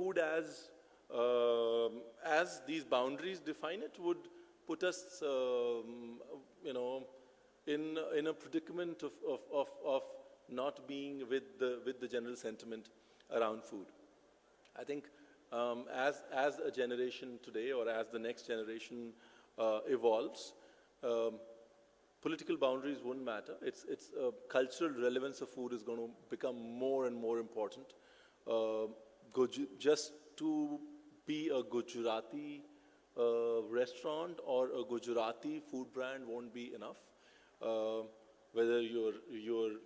food as these boundaries define it would put us, in a predicament of not being with the general sentiment around food. I think as a generation today, or as the next generation evolves, political boundaries wouldn't matter. It's cultural relevance of food is going to become more and more important. Just to be a Gujarati restaurant or a Gujarati food brand won't be enough. Whether you're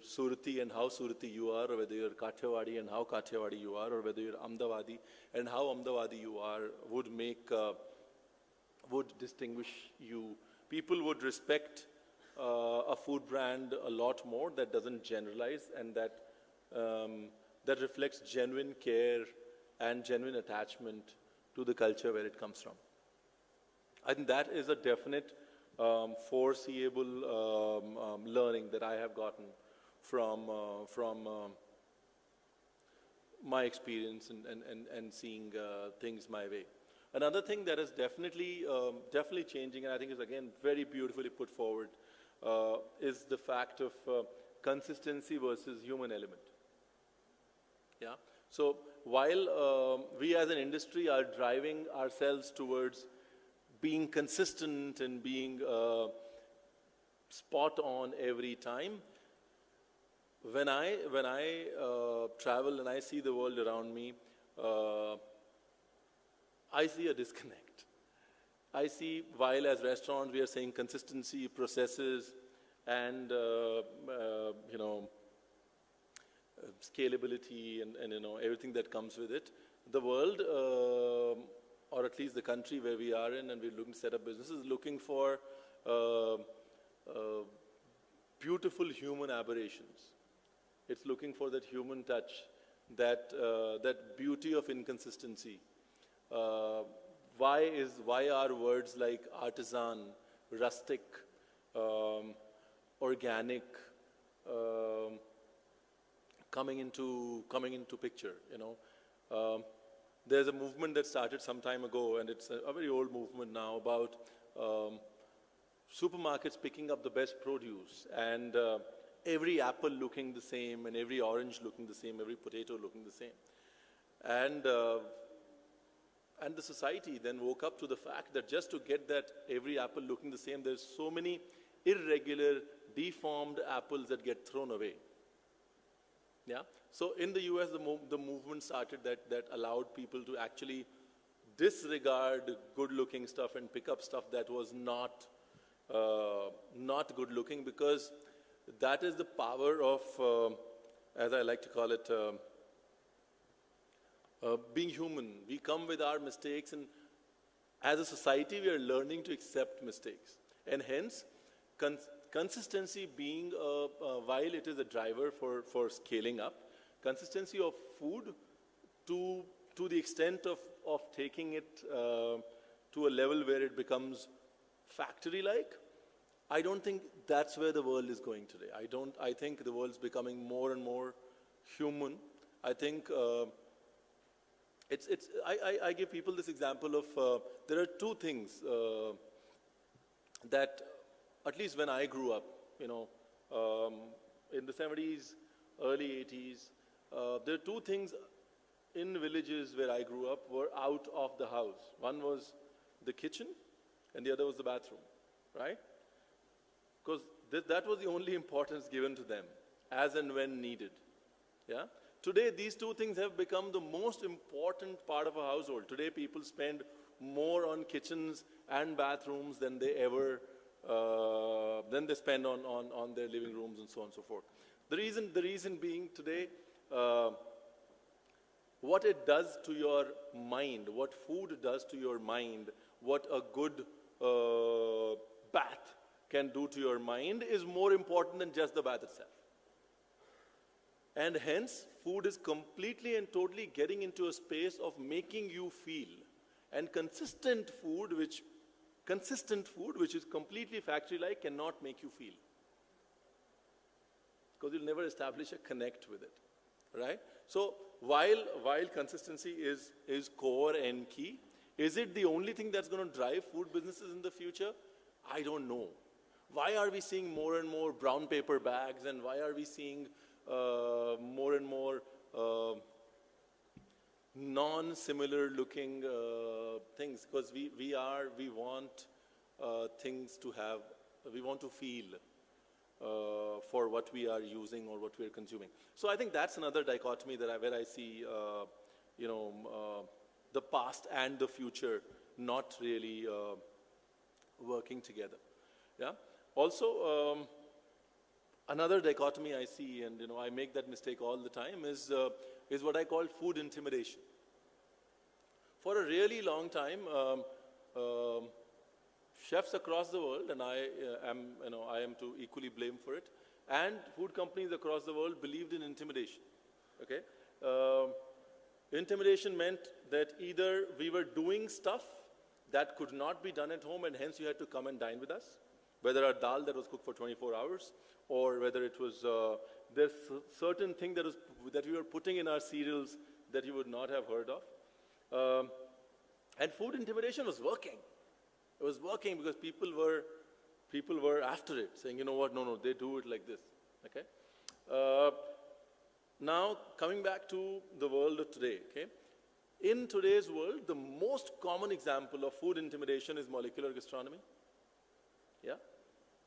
Surati and how Surati you are, or whether you're Kathiawadi and how Kathiawadi you are, or whether you're Ahmedabadi and how Ahmedabadi you are, would distinguish you. People would respect a food brand a lot more that doesn't generalize, and that reflects genuine care and genuine attachment to the culture where it comes from. I think that is a definite foreseeable learning that I have gotten from my experience and seeing things my way. Another thing that is definitely changing, and I think is again very beautifully put forward, is the fact of consistency versus human element. Yeah. So while we as an industry are driving ourselves towards being consistent and being spot on every time, when I travel and I see the world around me, I see a disconnect. I see, while as restaurants we are saying consistency, processes, and scalability and everything that comes with it, the world, or at least the country where we are in and we're looking to set up businesses, looking for beautiful human aberrations. It's looking for that human touch, that beauty of inconsistency. Why are words like artisan, rustic, organic coming into picture? There's a movement that started some time ago, and it's a very old movement now, about supermarkets picking up the best produce, and every apple looking the same, and every orange looking the same, every potato looking the same. And the society then woke up to the fact that just to get that every apple looking the same, there's so many irregular, deformed apples that get thrown away. Yeah. So in the US, the movement started that allowed people to actually disregard good-looking stuff and pick up stuff that was not good-looking, because that is the power of, as I like to call it, being human. We come with our mistakes, and as a society, we are learning to accept mistakes. And hence, consistency being, while it is a driver for scaling up, consistency of food to the extent of taking it to a level where it becomes factory-like, I don't think that's where the world is going today. I think the world's becoming more and more human. I think I give people this example of there are two things that, at least when I grew up, in the 70s, early 80s, there are two things in villages where I grew up were out of the house. One was the kitchen, and the other was the bathroom, right? Because that was the only importance given to them, as and when needed. Yeah. Today, these two things have become the most important part of a household. Today, people spend more on kitchens and bathrooms than they ever spend on their living rooms and so on and so forth. The reason being today, what it does to your mind, what food does to your mind, what a good bath can do to your mind is more important than just the bath itself. And hence, food is completely and totally getting into a space of making you feel. And consistent food, which is completely factory-like, cannot make you feel. Because you'll never establish a connect with it, right? So while consistency is core and key, is it the only thing that's going to drive food businesses in the future? I don't know. Why are we seeing more and more brown paper bags, and why are we seeing more and more non-similar looking things? Because we want things to have, we want to feel for what we are using or what we are consuming. So I think that's another dichotomy that where I see, the past and the future not really working together. Yeah. Also, another dichotomy I see, and I make that mistake all the time, is what I call food intimidation. For a really long time, chefs across the world, and I am to equally blame for it, and food companies across the world believed in intimidation. Okay, intimidation meant that either we were doing stuff that could not be done at home, and hence you had to come and dine with us, whether a dal that was cooked for 24 hours, or whether it was there's certain thing that we were putting in our cereals that you would not have heard of, and food intimidation was working. It was working because people were after it, saying, you know what, no, they do it like this. Okay. Now coming back to the world of today. Okay. In today's world, the most common example of food intimidation is molecular gastronomy. Yeah.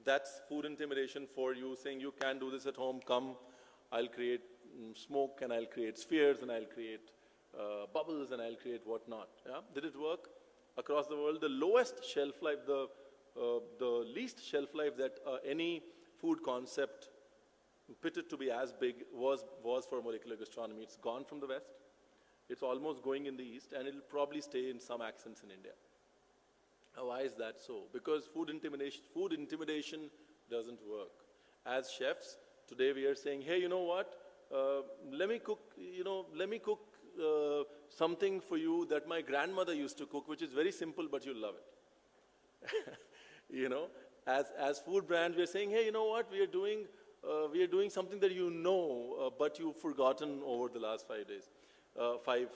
That's food intimidation for you, saying you can't do this at home, come, I'll create smoke, and I'll create spheres, and I'll create bubbles, and I'll create whatnot. Yeah? Did it work? Across the world, the lowest shelf life, the least shelf life that any food concept pitted to be as big was for molecular gastronomy. It's gone from the West. It's almost going in the East, and it'll probably stay in some accents in India. Now, why is that so? Because food intimidation doesn't work. As chefs, today we are saying, hey, you know what? Let me cook something for you that my grandmother used to cook, which is very simple, but you'll love it. As food brands, we are saying, hey, you know what? We are doing something that but you've forgotten over the last 5 days, 5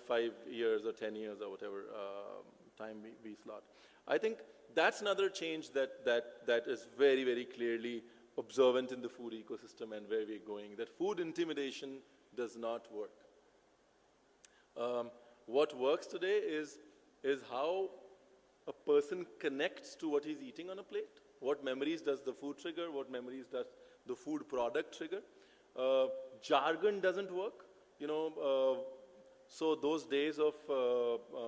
years or 10 years or whatever time we slot. I think that's another change that is very, very clearly observant in the food ecosystem and where we're going, that food intimidation does not work. What works today is how a person connects to what he's eating on a plate. What memories does the food trigger? What memories does the food product trigger? Jargon doesn't work. So those days of,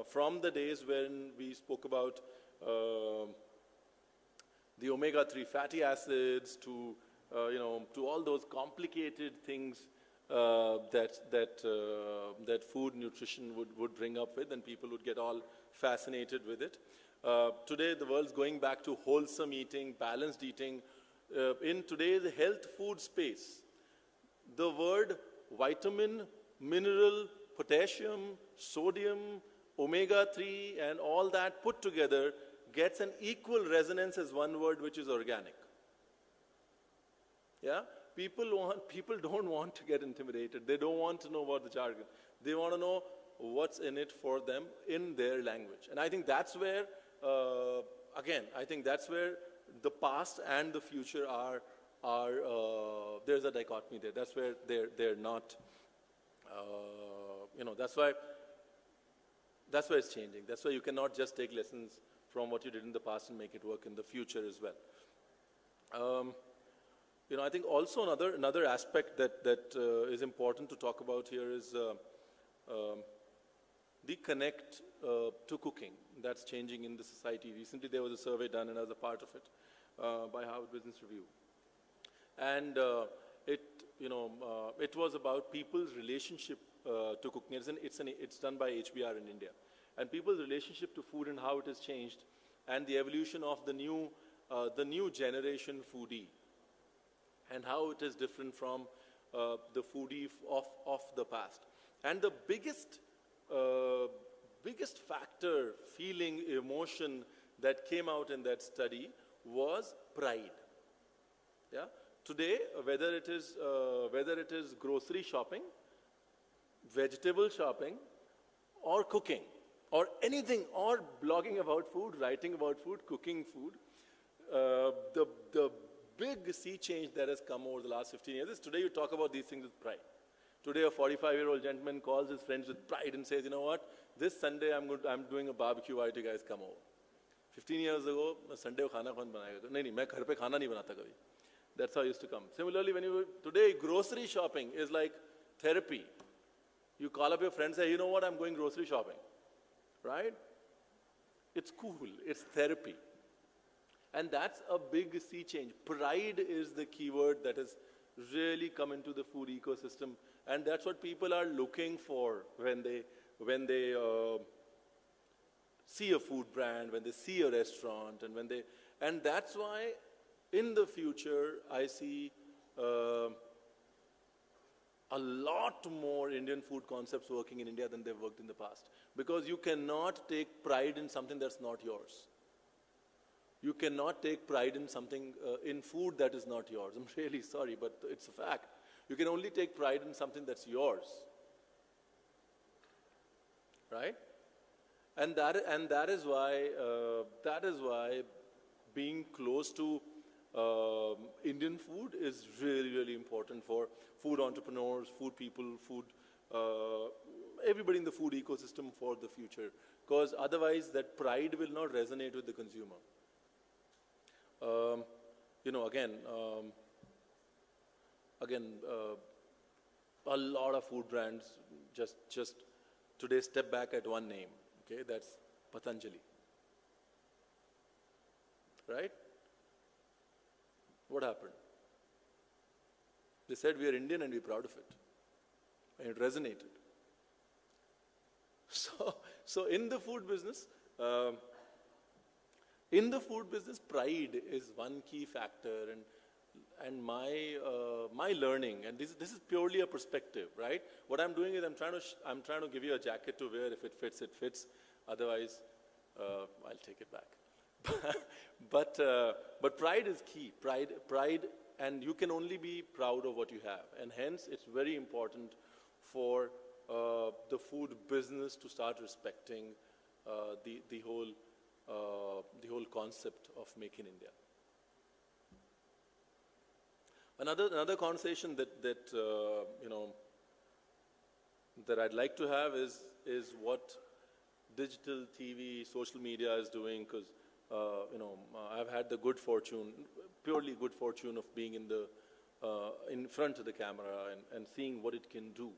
from the days when we spoke about the omega-3 fatty acids to all those complicated things that food nutrition would bring up with, and people would get all fascinated with it. Today, the world's going back to wholesome eating, balanced eating. In today's health food space, the word vitamin, mineral, potassium, sodium, omega-3, and all that put together gets an equal resonance as one word, which is organic. Yeah? People don't want to get intimidated. They don't want to know about the jargon. They want to know what's in it for them in their language. And I think that's where, I think that's where the past and the future are there's a dichotomy there. That's where they're not, that's why it's changing. That's why you cannot just take lessons from what you did in the past and make it work in the future as well. I think also another aspect that is important to talk about here is the connect to cooking that's changing in the society. Recently, there was a survey done, and as a part of it, by Harvard Business Review, and it was about people's relationship to cooking. It's done by HBR in India, and people's relationship to food and how it has changed, and the evolution of the new generation foodie, and how it is different from the foodie of the past. And the biggest factor, feeling, emotion that came out in that study was pride. Yeah? Today, whether it is grocery shopping, vegetable shopping or cooking or anything, or blogging about food, writing about food, cooking food. The big sea change that has come over the last 15 years is today you talk about these things with pride. Today a 45-year-old gentleman calls his friends with pride and says, you know what, this Sunday I'm doing a barbecue, why don't you guys come over? 15 years ago, Sunday ko khana kaun banayega? No, main ghar pe khana nahi banata kabhi. That's how it used to come. Similarly, today grocery shopping is like therapy. You call up your friend and say, you know what, I'm going grocery shopping. Right? It's cool, it's therapy. And that's a big sea change. Pride is the keyword that has really come into the food ecosystem. And that's what people are looking for when they see a food brand, when they see a restaurant, and that's why in the future I see a lot more Indian food concepts working in India than they've worked in the past. Because you cannot take pride in something that's not yours. You cannot take pride in something, in food that is not yours. I'm really sorry, but it's a fact. You can only take pride in something that's yours. Right? And that is why being close to Indian food is really, really important for food entrepreneurs, food people, everybody in the food ecosystem for the future. Because otherwise that pride will not resonate with the consumer. A lot of food brands just today step back at one name. Okay, that's Patanjali. Right? What happened? They said we are Indian and we're proud of it. And it resonated. So in the food business, pride is one key factor, and my learning, and this is purely a perspective, right? What I'm doing is I'm trying to give you a jacket to wear. If it fits, it fits. Otherwise, I'll take it back. But pride is key. Pride, and you can only be proud of what you have, and hence it's very important for the food business to start respecting the whole concept of Make in India. Another conversation that I'd like to have is what digital TV, social media is doing, because I've had the purely good fortune of being in front of the camera and seeing what it can do.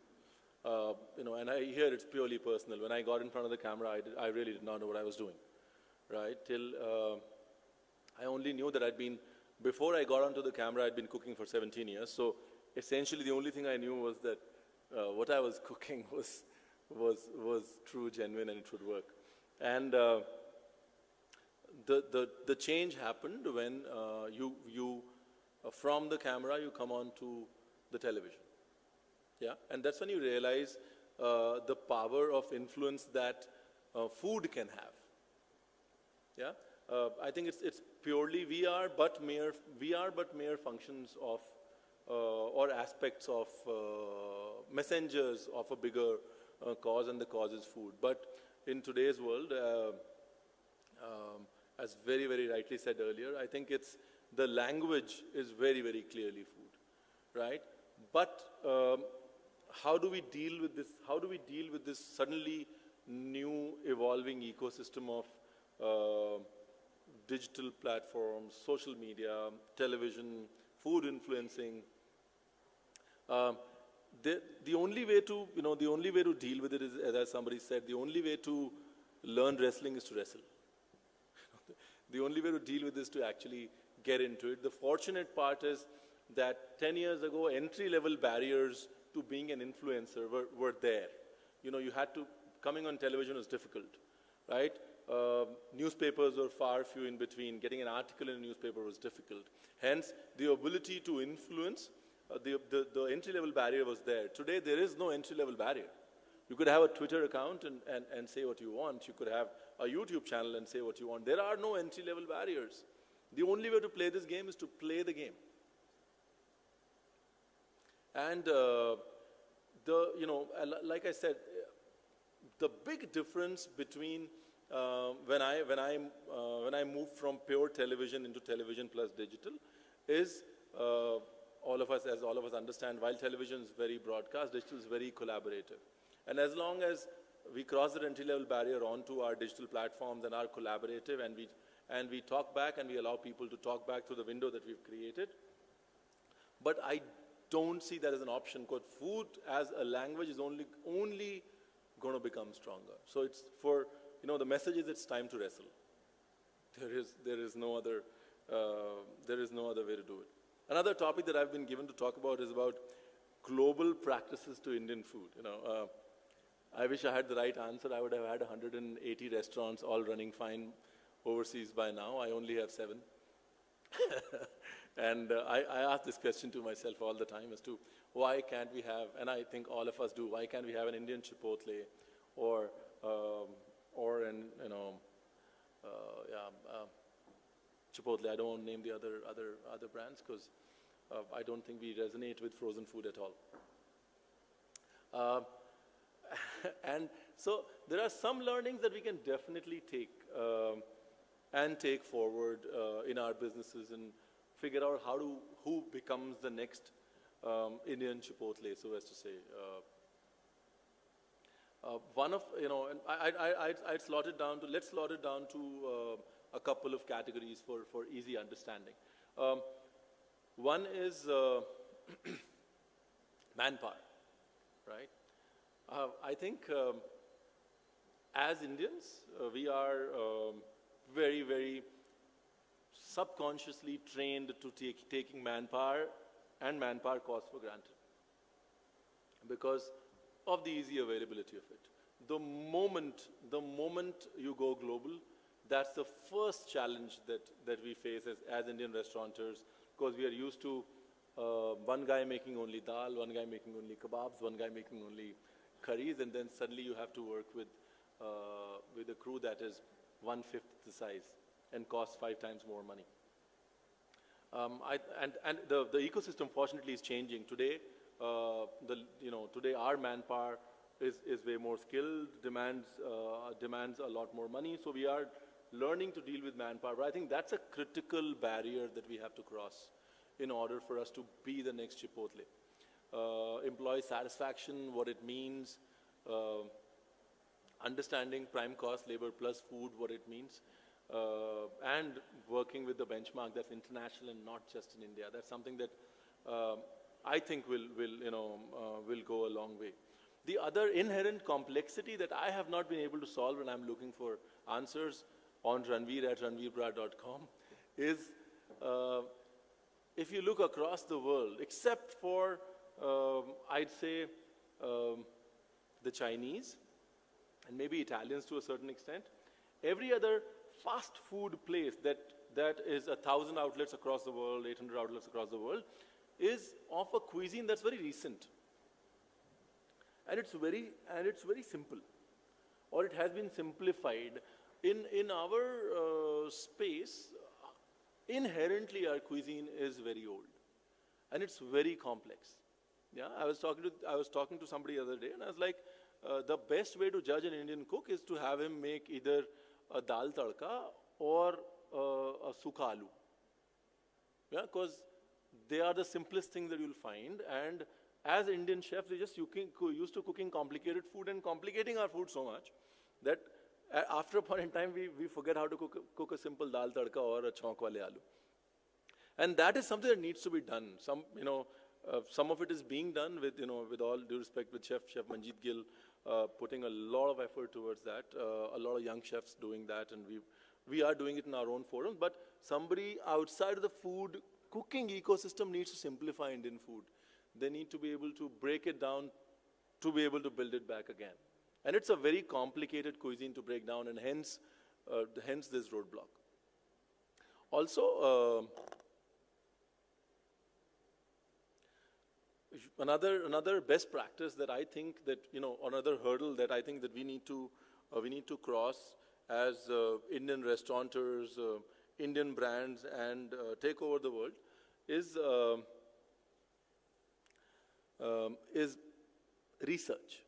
And I hear it's purely personal. When I got in front of the camera, I really did not know what I was doing, right? Till I only knew that before I got onto the camera, I'd been cooking for 17 years. So essentially, the only thing I knew was that what I was cooking was true, genuine, and it would work. And the change happened when you from the camera you come on to the television. Yeah, and that's when you realize the power of influence that food can have. Yeah, I think it's purely we are but mere functions of or aspects of messengers of a bigger cause, and the cause is food. But in today's world, as very, very rightly said earlier, I think the language is very, very clearly food, right? But how do we deal with this? How do we deal with this suddenly new evolving ecosystem of digital platforms, social media, television, food influencing? The only way to deal with it is, as somebody said, the only way to learn wrestling is to wrestle. The only way to deal with this is to actually get into it. The fortunate part is that 10 years ago, entry-level barriers to being an influencer were there. You had to, coming on television was difficult, right? Newspapers were far few in between. Getting an article in a newspaper was difficult. Hence, the ability to influence, the entry-level barrier was there. Today, there is no entry-level barrier. You could have a Twitter account and say what you want. You could have a YouTube channel and say what you want. There are no entry-level barriers. The only way to play this game is to play the game. And like I said, the big difference between when I moved from pure television into television plus digital is all of us understand, while television is very broadcast, digital is very collaborative. And as long as we cross the entry-level barrier onto our digital platforms and are collaborative, and we talk back and we allow people to talk back through the window that we've created. But I don't see that as an option, because food as a language is only going to become stronger. So it's for, the message is it's time to wrestle. There is no other way to do it. Another topic that I've been given to talk about is about global practices to Indian food. I wish I had the right answer. I would have had 180 restaurants all running fine overseas by now. I only have 7. And I ask this question to myself all the time as to why can't we have, and I think all of us do, why can't we have an Indian Chipotle or Chipotle. I don't want to name the other brands because I don't think we resonate with frozen food at all. And so there are some learnings that we can definitely take forward in our businesses and figure out who becomes the next Indian Chipotle, so as to say. And I'd slot it down to, let's slot it down to a couple of categories for easy understanding. One is manpower, right? I think as Indians, we are very, very subconsciously trained to taking manpower and manpower costs for granted because of the easy availability of it. The moment you go global, that's the first challenge that we face as Indian restaurateurs, because we are used to one guy making only dal, one guy making only kebabs, one guy making only curries, and then suddenly you have to work with a crew that is 1/5 the size and costs 5 times more money. The ecosystem fortunately is changing today. Today our manpower is way more skilled, demands a lot more money. So we are learning to deal with manpower. But I think that's a critical barrier that we have to cross in order for us to be the next Chipotle. Employee satisfaction, what it means, understanding prime cost labor plus food, what it means, and working with the benchmark that's international and not just in India. That's something that I think will go a long way. The other inherent complexity that I have not been able to solve, and I'm looking for answers on Ranveer at ranveerbrar.com, is if you look across the world, except for I'd say the Chinese and maybe Italians to a certain extent, every other fast food place that is 1,000 outlets across the world, 800 outlets across the world, is of a cuisine that's very recent. And it's very simple, or it has been simplified. In our space, inherently our cuisine is very old, and it's very complex. Yeah, I was talking to somebody the other day, and I was like, the best way to judge an Indian cook is to have him make either a dal tadka or a sukha aloo. Yeah, because they are the simplest things that you'll find, and as Indian chefs, we're just used to cooking complicated food and complicating our food so much that after a point in time, we forget how to cook a simple dal tadka or a chauk wale aloo. And that is something that needs to be done. Some of it is being done with all due respect, with Chef Manjeet Gill putting a lot of effort towards that. A lot of young chefs doing that, and we are doing it in our own forums. But somebody outside of the food cooking ecosystem needs to simplify Indian food. They need to be able to break it down to be able to build it back again. And it's a very complicated cuisine to break down, and hence this roadblock. Also, another best practice that I think that, another hurdle that I think that we need to cross as Indian restaurateurs, Indian brands, and take over the world is research.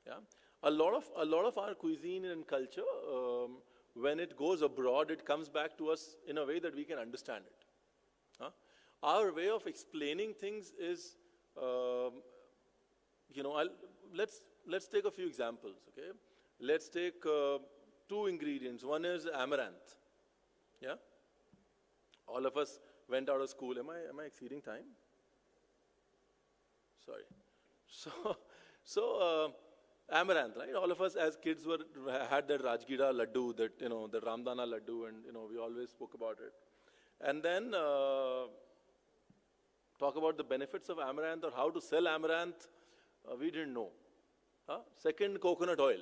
Yeah, a lot of our cuisine and culture, when it goes abroad, it comes back to us in a way that we can understand it. Huh? Our way of explaining things is, let's take a few examples. Okay, let's take two ingredients. One is amaranth. Yeah, all of us went out of school. Am I exceeding time? Sorry. So amaranth, right? All of us as kids had that Rajgira laddu, that the Ramdana laddu, and we always spoke about it. And then talk about the benefits of amaranth or how to sell amaranth, we didn't know. Second, coconut oil.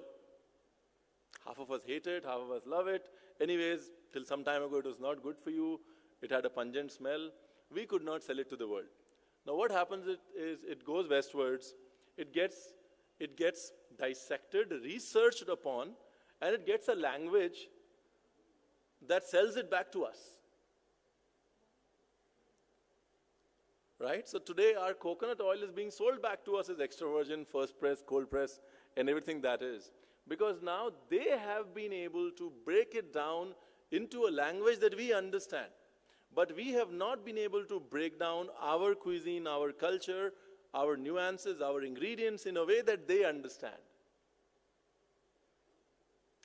Half of us hate it, half of us love it. Anyways, till some time ago, it was not good for you. It had a pungent smell. We could not sell it to the world. Now, what happens is it goes westwards. It gets dissected, researched upon, and it gets a language that sells it back to us. Right? So today, our coconut oil is being sold back to us as extra virgin, first press, cold press, and everything that is. Because now they have been able to break it down into a language that we understand. But we have not been able to break down our cuisine, our culture, our nuances, our ingredients in a way that they understand.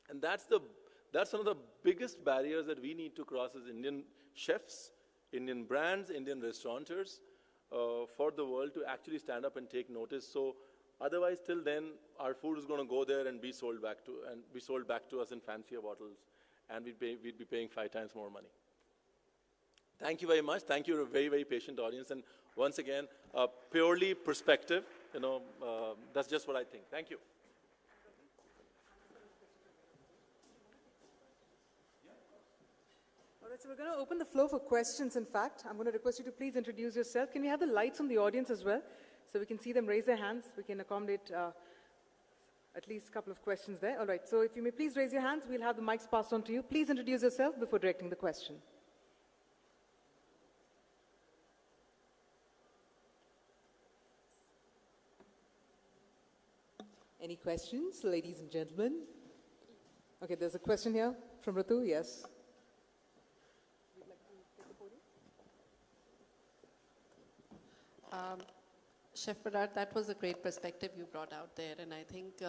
And that's one of the biggest barriers that we need to cross as Indian chefs, Indian brands, Indian restaurateurs, for the world to actually stand up and take notice. So otherwise, till then, our food is going to go there and be sold back to us in fancier bottles, and we'd be paying 5 times more money. Thank you very much. Thank you, a very, very patient audience. And once again, purely perspective, that's just what I think. Thank you. All right, so we're going to open the floor for questions, in fact. I'm going to request you to please introduce yourself. Can we have the lights on the audience as well, so we can see them raise their hands? We can accommodate at least a couple of questions there. All right, so if you may please raise your hands, we'll have the mics passed on to you. Please introduce yourself before directing the question. Any questions, ladies and gentlemen? Okay, there's a question here from Ritu, yes. Would you like to take the podium? Chef Brar, that was a great perspective you brought out there, and I think,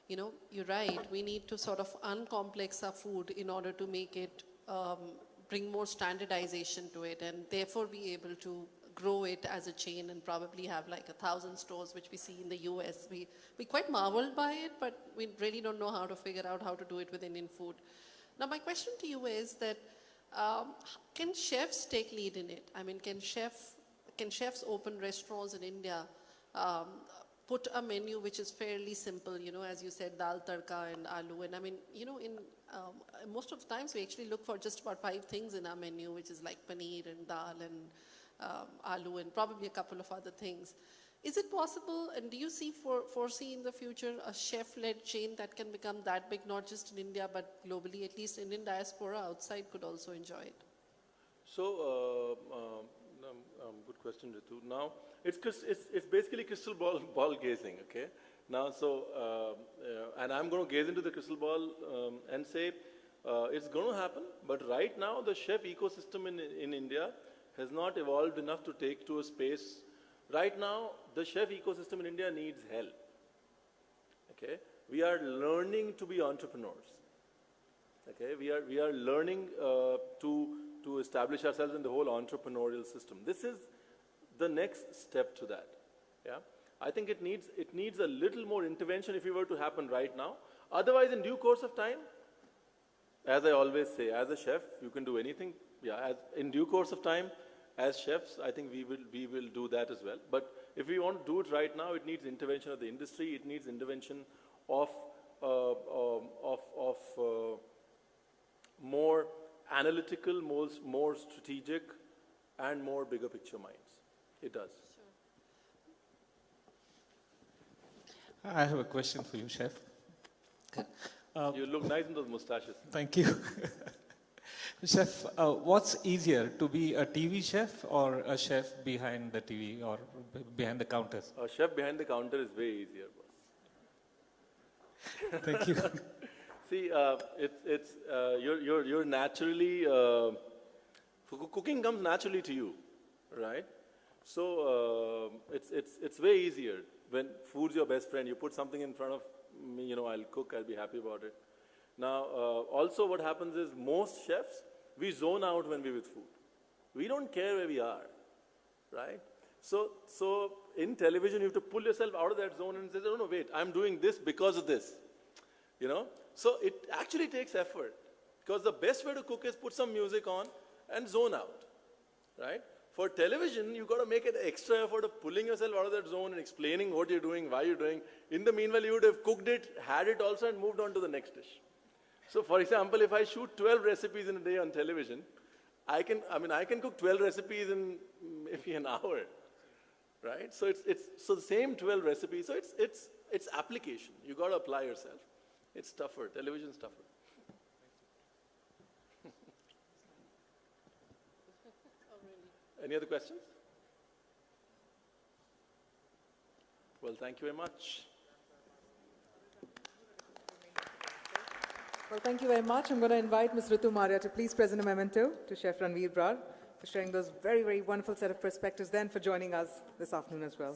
you're right. We need to sort of uncomplex our food in order to make it, bring more standardization to it, and therefore be able to grow it as a chain and probably have like 1,000 stores, which we see in the US. We quite marveled by it, but we really don't know how to figure out how to do it with Indian food. Now, my question to you is that, can chefs take lead in it? I mean, can chefs open restaurants in India, put a menu which is fairly simple, as you said, dal, tadka, and aloo. And I mean, most of the times we actually look for just about 5 things in our menu, which is like paneer and dal and aloo and probably a couple of other things. Is it possible, and do you foresee in the future a chef-led chain that can become that big, not just in India, but globally, at least Indian diaspora outside could also enjoy it? So, good question, Ritu. Now, it's basically crystal ball gazing, okay? Now, so, and I'm going to gaze into the crystal ball and say, it's going to happen, but right now the chef ecosystem in India has not evolved enough to take to a space. Right now, the chef ecosystem in India needs help. Okay, we are learning to be entrepreneurs. Okay, we are learning to establish ourselves in the whole entrepreneurial system. This is the next step to that. Yeah, I think it needs a little more intervention if it were to happen right now. Otherwise, in due course of time, as I always say, as a chef, you can do anything. Yeah, in due course of time, as chefs, I think we will do that as well. But if we want to do it right now, it needs intervention of the industry. It needs intervention of more analytical, more strategic, and more bigger picture minds. It does. Sure. I have a question for you, Chef. You look nice in those mustaches. Thank you. Chef, what's easier, to be a TV chef or a chef behind the TV or behind the counters? A chef behind the counter is way easier, boss. Thank you. See, you're naturally, cooking comes naturally to you, right? So it's way easier when food's your best friend. You put something in front of me, I'll cook, I'll be happy about it. Now, also what happens is most chefs, we zone out when we're with food. We don't care where we are, right? So in television, you have to pull yourself out of that zone and say, no, wait, I'm doing this because of this, So it actually takes effort, because the best way to cook is put some music on and zone out, right? For television, you've got to make an extra effort of pulling yourself out of that zone and explaining what you're doing, why you're doing. In the meanwhile, you would have cooked it, had it also, and moved on to the next dish. So, for example, if I shoot 12 recipes in a day on television, I can cook 12 recipes in maybe an hour, right? So so the same 12 recipes. So it's application. You got to apply yourself. It's tougher. Television's tougher. Any other questions? Well, thank you very much. Well, thank you very much. I'm going to invite Ms. Ritu Maria to please present a memento to Chef Ranveer Brar for sharing those very, very wonderful set of perspectives, then for joining us this afternoon as well.